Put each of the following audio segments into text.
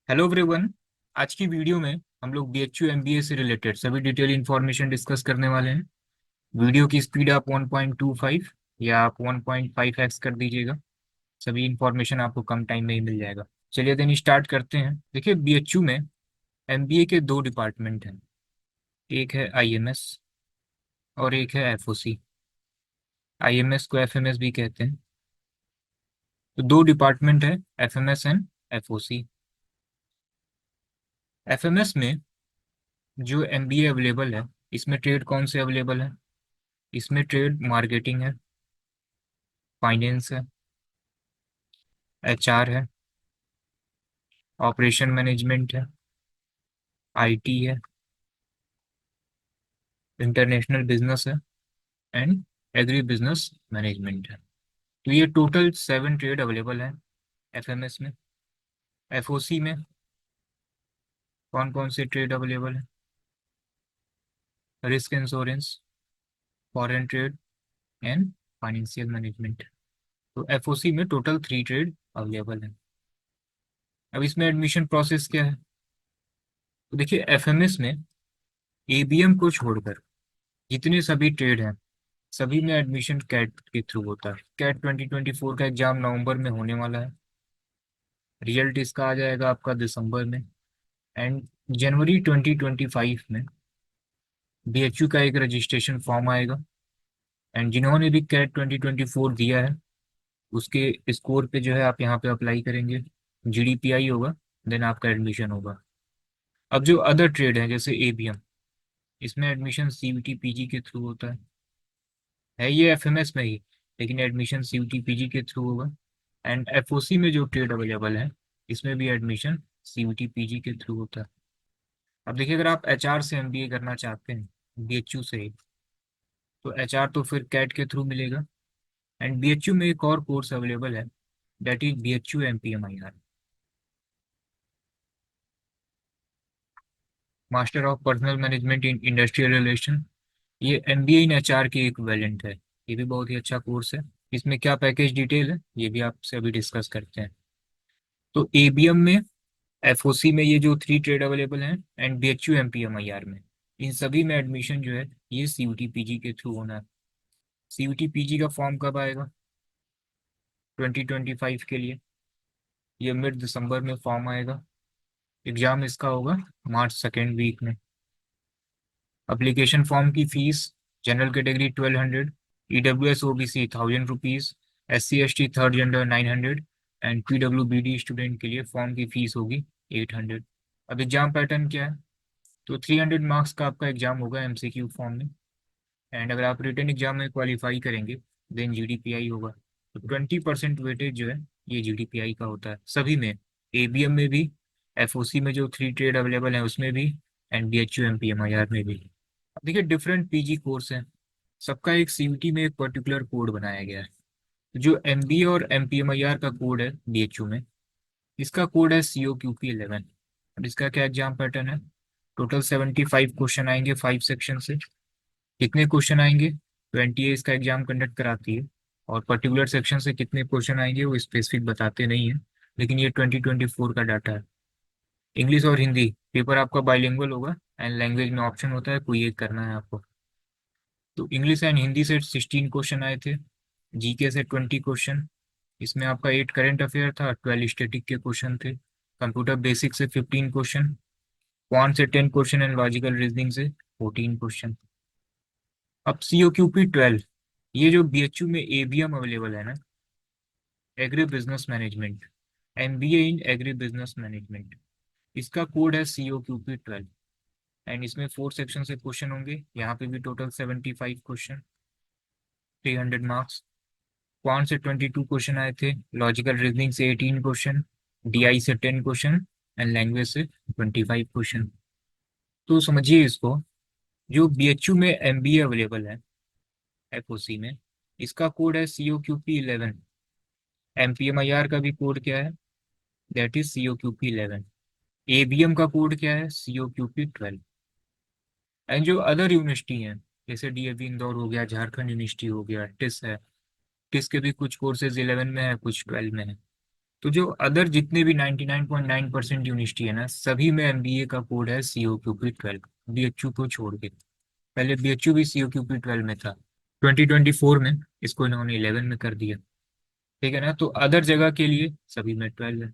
Hello everyone. आज की video में हम लोग बीएचयू एमबीए से रिलेटेड सभी डिटेल इन्फॉर्मेशन डिस्कस करने वाले हैं। वीडियो की स्पीड आप 1.25 या आप 1.5x कर दीजिएगा। सभी इन्फॉर्मेशन आपको कम टाइम में ही मिल जाएगा। चलिए देन स्टार्ट करते हैं। देखिए, बीएचयू में एमबीए के दो डिपार्टमेंट हैं। एक है आईएमएस और एक है एफओसी। आईएमएस को एफएमएस भी कहते हैं। तो दो डिपार्टमेंट है, एफएमएस एंड एफओसी। एफएमएस में जो एमबीए अवेलेबल है, इसमें ट्रेड कौन से अवेलेबल है? इसमें ट्रेड मार्केटिंग है, फाइनेंस है, एचआर है, ऑपरेशन मैनेजमेंट है, आईटी है, इंटरनेशनल बिजनेस है एंड एग्री बिजनेस मैनेजमेंट है। तो ये टोटल 7 ट्रेड अवेलेबल है एफएमएस में। एफओसी में कौन कौन से ट्रेड अवेलेबल है? Risk insurance, foreign trade and financial management. तो एफओसी में टोटल 3 ट्रेड अवेलेबल है। अब इसमें एडमिशन प्रोसेस क्या है? तो देखिए, एफएमएस में एबीएम को छोड़कर जितने सभी ट्रेड हैं, सभी में एडमिशन कैट के थ्रू होता है। कैट 2024 का एग्जाम नवंबर में होने वाला है। रिजल्ट इसका आ जाएगा आपका दिसंबर में। एंड जनवरी 2025 में बीएचयू का एक रजिस्ट्रेशन फॉर्म आएगा। एंड जिन्होंने भी कैट 2024 दिया है, उसके स्कोर पे जो है आप यहाँ पे अप्लाई करेंगे। जीडीपीआई होगा, देन आपका एडमिशन होगा। अब जो अदर ट्रेड है जैसे एबीएम, इसमें एडमिशन सीयूटी पीजी के थ्रू होता है ये एफएमएस में ही, लेकिन एडमिशन सीयूटी पीजी के थ्रू होगा। एंड एफओसी में जो ट्रेड अवेलेबल है, इसमें भी एडमिशन सीयूटी पीजी के थ्रू होता है। अब देखिए, अगर आप एचआर से एमबीए करना चाहते हैं बीएचयू से ही, तो एचआर तो फिर कैट के थ्रू मिलेगा। एंड बीएचयू में एक और कोर्स अवेलेबल है, that is BHU MPMIR, master of personnel management in industrial relation. ये एमबीए इन एचआर की एक वेरिएंट है। ये भी बहुत ही अच्छा कोर्स है। इसमें क्या पैकेज डिटेल है, ये भी आपसे अभी डिस्कस करते हैं। तो एबीएम में, एफओसी में ये जो 3 ट्रेड अवेलेबल हैं, एंड बीएचयू एमपीएमआईआर में, इन सभी में एडमिशन जो है ये सीयूटी पीजी के थ्रू होना है। सीयूटी पीजी का फॉर्म कब आएगा? 2025 के लिए ये मिड दिसंबर में फॉर्म आएगा। एग्जाम इसका होगा मार्च सेकेंड वीक में। एप्लीकेशन फॉर्म की fees, general category 1200, EWS OBC 1000 rupees, SC ST third gender 900 and PWBD student के लिए फॉर्म की फीस होगी 800। अब एग्जाम पैटर्न क्या है? तो 300 मार्क्स का आपका एग्जाम होगा एमसीक्यू फॉर्म में। एंड अगर आप रिटन एग्जाम में क्वालिफाई करेंगे, देन जीडीपीआई होगा। तो 20% वेटेज जो है ये जीडीपीआई का होता है सभी में, एबीएम में भी, एफओसी में जो 3 ट्रेड अवेलेबल है उसमें भी, एंड बीएचयू एमपीएमआईआर में भी। अब देखिए, डिफरेंट पीजी कोर्स हैं, सबका एक सीयूटी में एक पर्टिकुलर कोड बनाया गया है। जो एमबीए और एमपीएमआईआर का कोड है बीएचयू में, इसका कोड है COQP11। और इसका क्या एग्जाम पैटर्न है? टोटल 75 क्वेश्चन आएंगे 5 सेक्शन से। कितने क्वेश्चन आएंगे? 20 इसका एग्जाम कंडक्ट कराती है। और पर्टिकुलर सेक्शन से कितने क्वेश्चन आएंगे वो स्पेसिफिक बताते नहीं है, लेकिन ये 2024 का डाटा है। इंग्लिश और हिंदी पेपर आपका बाइलिंगुअल होगा। एंड लैंग्वेज में ऑप्शन होता है, कोई एक करना है आपको। तो इंग्लिश एंड हिंदी से 16 क्वेश्चन आए थे, जीके से 20 क्वेश्चन। इसमें आपका 8 करंट अफेयर था, 12 स्टैटिक के क्वेश्चन थे। कंप्यूटर बेसिक से 15 क्वेश्चन, क्वांट से 10 क्वेश्चन एंड लॉजिकल रीजनिंग से 14 क्वेश्चन। अब COQP12, ये जो बीएचयू में एबीएम अवेलेबल है ना, agree business management, MBA in agree business management, इसका कोड है COQP12। एंड इसमें 4 सेक्शन से क्वेश्चन होंगे, यहाँ पे भी टोटल 75 क्वेश्चन, 300 मार्क्स। क्वांट से 22 क्वेश्चन आए थे, लॉजिकल रीजनिंग से 18 क्वेश्चन, डीआई से 10 क्वेश्चन एंड लैंग्वेज से 25 क्वेश्चन। तो समझिए इसको, जो बीएचयू में एमबीए अवेलेबल है एफओसी में, इसका कोड है COQP11। एमपीएमआईआर का भी कोड क्या है? That is COQP11। एबीएम का कोड क्या है? COQP12। एंड जो अदर यूनिवर्सिटी हैं, जैसे डीएवी इंदौर हो गया, झारखंड यूनिवर्सिटी हो गया, टिस है, टिस के भी कुछ कोर्सेज 11 में है, कुछ 12 में है। तो जो अदर जितने भी 99.9% यूनिवर्सिटी है ना, सभी में एमबीए का कोड है COQP 12, बीएचयू को छोड़ के। पहले बीएचयू भी COQP 12 में था, 2024 में इसको इन्होंने 11 में कर दिया। ठीक है ना, तो अदर जगह के लिए सभी में 12 है।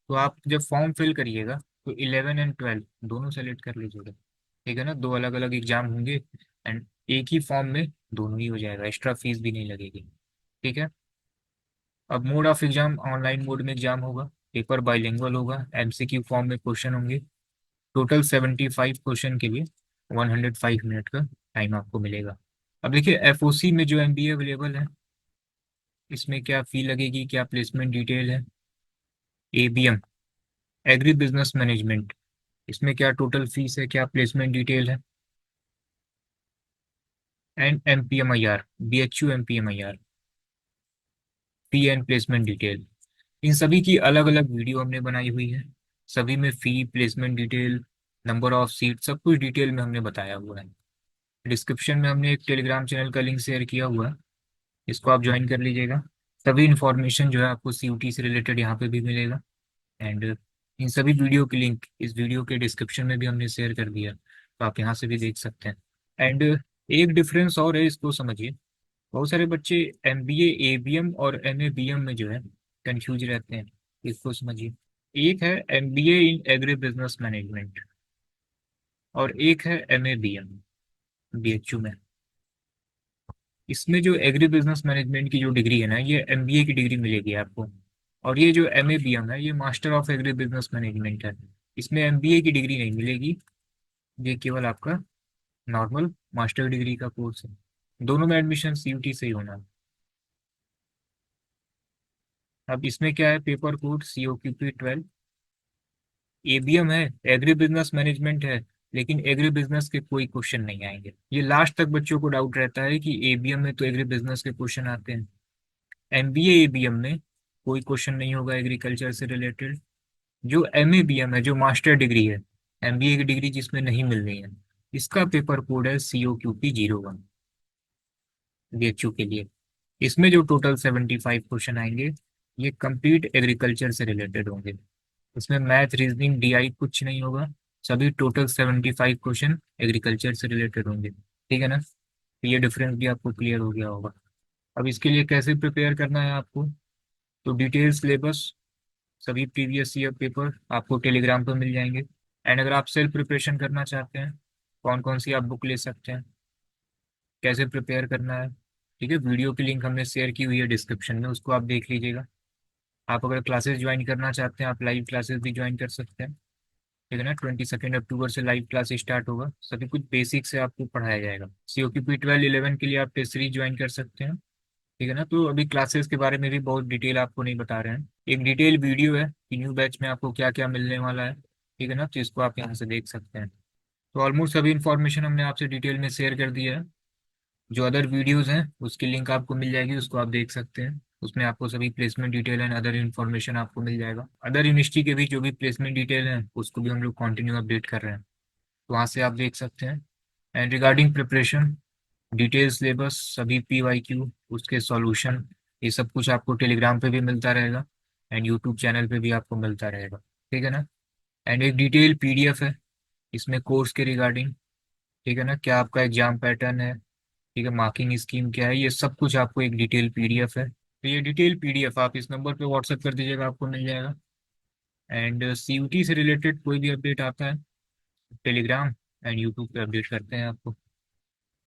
तो आप जब फॉर्म फिल करिएगा तो 11 और 12 दोनों सेलेक्ट कर लीजिएगा। ठीक है ना, दो अलग अलग एग्जाम होंगे एंड एक ही फॉर्म में दोनों ही हो जाएगा, एक्स्ट्रा फीस भी नहीं लगेगी। ठीक है। अब mode of exam online mode में एग्जाम होगा, पेपर बाइलिंगुअल होगा, एमसीक्यू फॉर्म में क्वेश्चन होंगे। टोटल 75 क्वेश्चन के लिए 105 मिनट का टाइम आपको मिलेगा। अब देखिए एफओसी में जो एमबीए अवेलेबल है, इसमें क्या फ़ी लगेगी, क्या प्लेसमेंट डिटेल है। एबीएम, एग्री बिजनेस मैनेजमेंट, इसमें क्या टोटल फीस है, क्या प्लेसमेंट डिटेल है। And MPMIR, BHU MPMIR, fee and placement detail. इन सभी की अलग अलग वीडियो हमने बनाई हुई है। सभी में fee, placement detail, number of seat, सब कुछ डिटेल में हमने बताया हुआ है। डिस्क्रिप्शन में हमने एक टेलीग्राम चैनल का लिंक शेयर किया हुआ है, इसको आप ज्वाइन कर लीजिएगा। सभी इन्फॉर्मेशन जो है आपको सीयूटी से रिलेटेड यहाँ पे भी मिलेगा। एंड इन सभी वीडियो की लिंक इस वीडियो के डिस्क्रिप्शन में भी हमने शेयर कर दिया, तो आप यहाँ से भी देख सकते हैं। एंड एक डिफरेंस और है, इसको समझिए। बहुत सारे बच्चे एमबीए एबीएम और एमए बीएम में जो है कंफ्यूज रहते हैं, इसको समझिए। एक है MBA in agree business management और एक है एमए बीएम बीएचयू में। इसमें जो एग्री बिजनेस मैनेजमेंट की जो डिग्री है ना, ये एमबीए की डिग्री मिलेगी आपको। और ये जो एमएबीएम है, ये master of agree business management है। इसमें एमबीए की डिग्री नहीं मिलेगी, ये केवल आपका नॉर्मल मास्टर डिग्री का कोर्स है। दोनों में एडमिशन सीयूटी से ही होना है। अब इसमें क्या है, पेपर कोड COQP 12। एबीएम है, एग्री बिजनेस मैनेजमेंट है, लेकिन एग्री बिजनेस के कोई क्वेश्चन नहीं आएंगे। ये लास्ट तक बच्चों को डाउट रहता है कि एबीएम में तो एग्री बिजनेस के क्वेश्चन आते हैं, एमबीए एबीएम में कोई क्वेश्चन नहीं होगा एग्रीकल्चर से रिलेटेड। जो एमएबीएम है, जो मास्टर डिग्री है, एमबीए की डिग्री जिसमें नहीं मिल रही है, इसका पेपर कोड है COQP 01 बीएचयू के लिए। इसमें जो टोटल 75 क्वेश्चन आएंगे, ये कंप्लीट एग्रीकल्चर से रिलेटेड होंगे। इसमें मैथ, रीजनिंग, डीआई कुछ नहीं होगा। सभी टोटल 75 क्वेश्चन एग्रीकल्चर से रिलेटेड होंगे। ठीक है ना, तो ये डिफरेंस भी आपको क्लियर हो गया होगा। अब इसके लिए कैसे प्रिपेयर करना है आपको, तो डिटेल सिलेबस, सभी प्रीवियस ईयर पेपर आपको टेलीग्राम पर मिल जाएंगे। एंड अगर आप सेल्फ प्रिपरेशन करना चाहते हैं, कौन कौन सी आप बुक ले सकते हैं, कैसे प्रिपेयर करना है, ठीक है, वीडियो की लिंक हमने शेयर की हुई है डिस्क्रिप्शन में, उसको आप देख लीजिएगा। आप अगर क्लासेस ज्वाइन करना चाहते हैं, आप लाइव क्लासेस भी ज्वाइन कर सकते हैं। ठीक है ना, 22 अक्टूबर से लाइव क्लास स्टार्ट होगा, सभी कुछ बेसिक से आपको पढ़ाया जाएगा। COQP 12 11 के लिए आप टेस्ट सीरीज ज्वाइन कर सकते हैं। ठीक है ना, तो अभी क्लासेस के बारे में भी बहुत डिटेल आपको नहीं बता रहे हैं। एक डिटेल वीडियो है कि न्यू बैच में आपको क्या क्या मिलने वाला है। ठीक है ना, तो इसको आप यहाँ से देख सकते हैं। तो ऑलमोस्ट सभी इन्फॉर्मेशन हमने आपसे डिटेल में शेयर कर दिया है। जो अदर वीडियोस हैं उसकी लिंक आपको मिल जाएगी, उसको आप देख सकते हैं। उसमें आपको सभी placement detail and other information आपको मिल जाएगा। अदर यूनिवर्सिटी के भी जो भी प्लेसमेंट डिटेल है उसको भी हम लोग कंटिन्यू अपडेट कर रहे हैं, तो वहाँ से आप देख सकते हैं। And regarding preparation, detail syllabus, सभी PYQ, उसके सॉल्यूशन, ये सब कुछ आपको टेलीग्राम पे भी मिलता रहेगा एंड यूट्यूब चैनल पे भी आपको मिलता रहेगा। ठीक है ना, एंड एक डिटेल PDF है इसमें कोर्स के रिगार्डिंग। ठीक है ना, क्या आपका एग्जाम पैटर्न है, ठीक है, मार्किंग स्कीम क्या है, ये सब कुछ आपको एक डिटेल PDF है। तो ये डिटेल PDF आप इस नंबर पे व्हाट्सअप कर दीजिएगा, आपको मिल जाएगा। एंड CUT से रिलेटेड कोई भी अपडेट आता है, टेलीग्राम एंड यूट्यूब पे अपडेट करते हैं आपको।